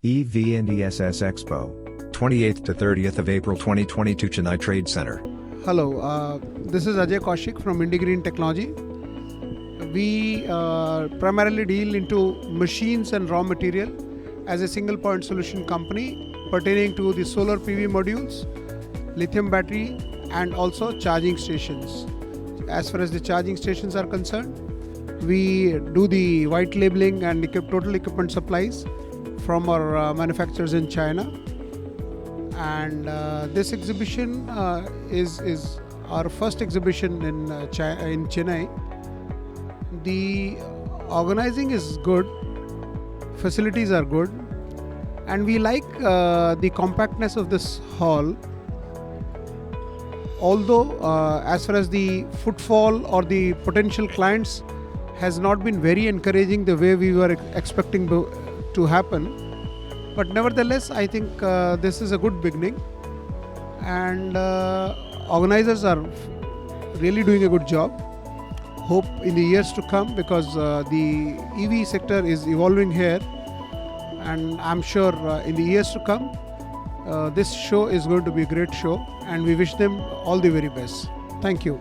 EV&ESS Expo, 28th to 30th of April 2022, Chennai Trade Center. Hello, this is Ajay Kaushik from IndiGreen Technology. We primarily deal into machines and raw material as a single point solution company pertaining to the solar PV modules, lithium battery and also charging stations. As far as the charging stations are concerned, we do the white labeling and total equipment supplies from our manufacturers in China. And this exhibition is our first exhibition in Chennai. The organizing is good, facilities are good, and we like the compactness of this hall. Although as far as the footfall or the potential clients has not been very encouraging the way we were expecting to happen, but nevertheless I think this is a good beginning, and organizers are really doing a good job. Hope in the years to come, because the EV sector is evolving here, and I'm sure in the years to come this show is going to be a great show, and we wish them all the very best. Thank you.